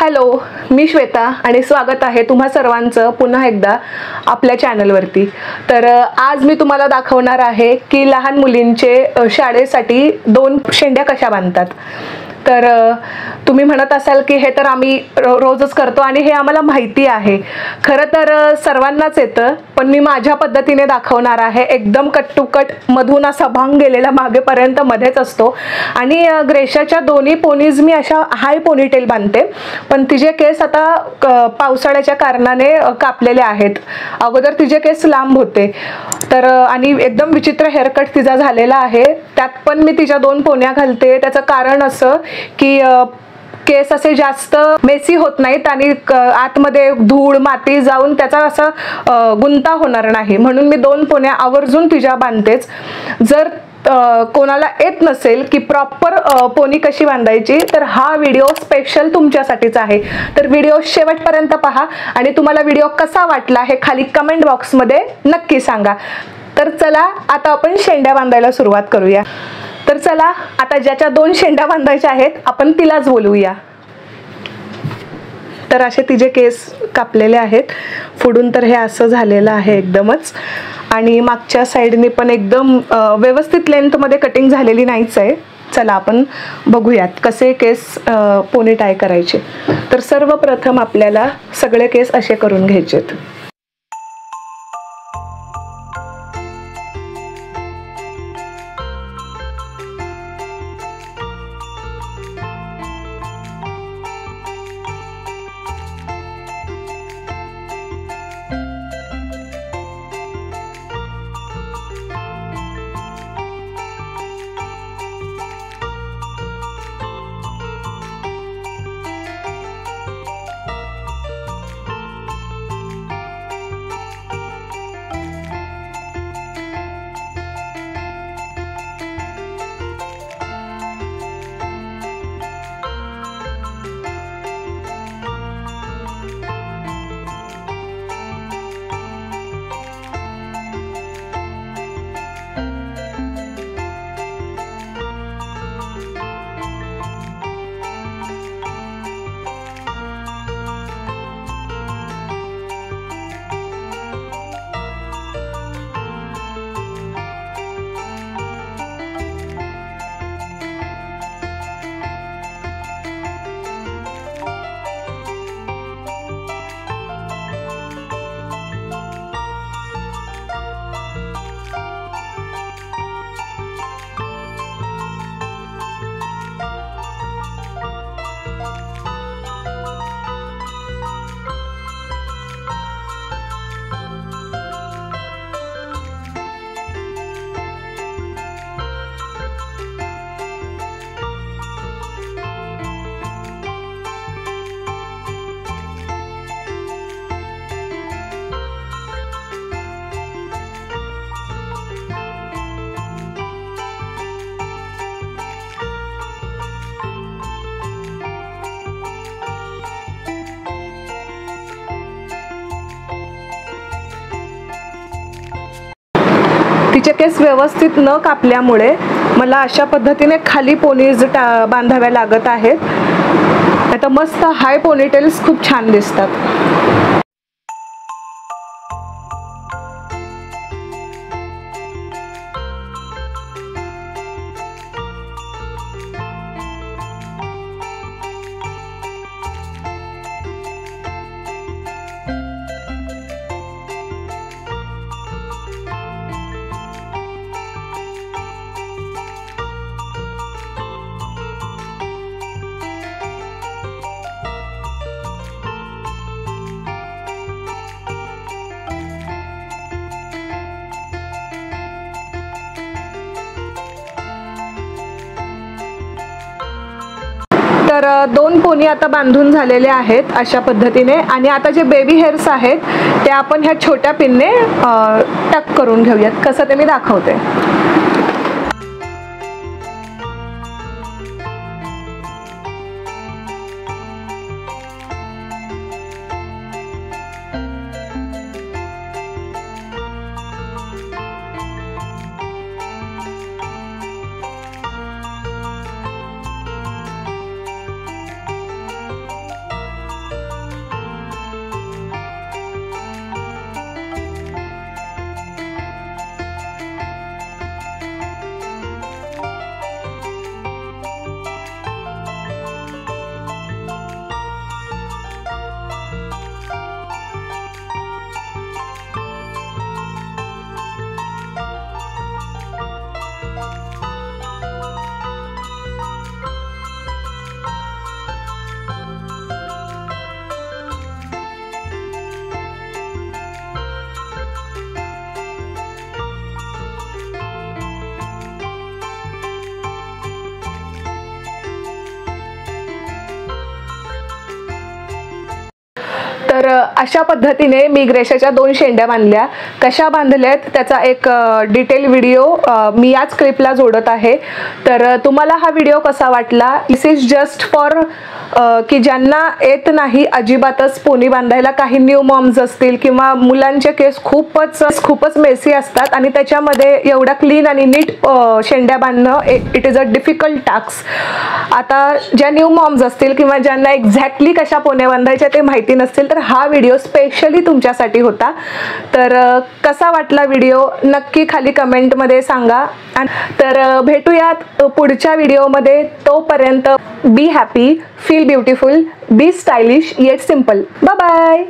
Hello, मी श्वेता आणि स्वागत आहे तुम्हा सर्वांचं पुन्हा एकदा आपल्या चॅनलवरती। तर आज मी तुम्हाला दाखवणार आहे की लहान मुलींचे शाळेसाठी 2 शेंड्या कशा बांधतात। तर तुम्ही म्हणत असाल की हे तर आम्ही रोजच करतो आणि हे आम्हाला माहिती आहे। खरं तर सर्वांनाच येतं, पण मी माझ्या पद्धतीने दाखवणार आहे। एकदम कट टू कट, मधून असा भांग गेलेला मागेपर्यंत मध्येच असतो। आणि ग्रेशाच्या दोन्ही पोनीज मी अशा हाय पोनीटेल बांधते, पण तिचे केस आता पावसाळ्याच्या कारणाने कापलेले आहेत। अगोदर तिचे केस लांब होते, तर आणि एकदम विचित्र हेअरकट तिचा झालेला आहे। त्यात पण मी तिच्या 2 पोन्या घालते। त्याचं कारण असं की केस असे जास्त मेसी होत नाहीत आणि आतमध्ये धूळ माती जाऊन त्याचा असा गुंता होणार नाही, म्हणून मी 2 पोन्या आवर्जून तिच्या बांधतेच। जर कोणाला येत नसेल की प्रॉपर पोनी कशी बांधायची, तर हा व्हिडिओ स्पेशल तुमच्यासाठीच आहे। तर व्हिडिओ शेवटपर्यंत पहा आणि तुम्हाला व्हिडिओ कसा वाटला हे खाली कमेंट बॉक्समध्ये नक्की सांगा। तर चला आता आपण शेंड्या बांधायला सुरुवात करूया। तर चला आता ज्याच्या 2 शेंड्या बांधायच्या आहेत आपण तिलाच बोलूया। तर असे तिचे केस कापलेले आहेत पुढून, तर हे असं झालेलं आहे एकदमच। आणि मागच्या साईडने पण एकदम व्यवस्थित लेंथ मध्ये कटिंग झालेली नाहीच आहे। चला आपण बघूयात कसे केस पोनी टाय करायचे। तर सर्वप्रथम आपल्याला सगळे केस असे करून घ्यायचेत। तिचे केस व्यवस्थित न कापल्यामुळे मला अशा पद्धतीने खाली पोनीज बांधाव्या लागत आहेत। आता मस्त हाय पोनीटेल्स खूप छान दिसतात। तर 2 पोनी आता बांधून झालेले आहेत अशा पद्धतीने। आणि आता जे बेबी हेअर्स आहेत ते आपण ह्या छोट्या पिनने टक करून घेऊयात। कसं ते मी दाखवते। अशा पद्धतीने मी ग्रेशाच्या 2 शेंड्या बांधल्या. कशा बांधल्यात त्याचा एक डिटेल व्हिडिओ मी याच क्लिपला जोडत आहे. तर तुम्हाला हा व्हिडिओ कसा वाटला? दिस इज जस्ट फॉर की ज्यांना येत नाही अजिबातच पोनी बांधायला, काही न्यू मॉम्स असतील किंवा मुलांचे केस खूपच मेसी असतात आणि त्याच्यामध्ये एवढा क्लीन आणि नीट शेंड्या बांधणं it is a difficult task. आता ज्या न्यू मॉम्स असतील किंवा ज्यांना एक्झॅक्टली कशा पोन्या बांधायच्या ते माहिती नसतील तर हा व्हिडिओ स्पेशली तुमच्यासाठी होता. तर कसा वाटला व्हिडिओ नक्की खाली कमेंटमध्ये सांगा. तर भेटूयात पुढच्या व्हिडिओमध्ये. तोपर्यंत be happy, feel beautiful, be stylish yet simple. Bye bye.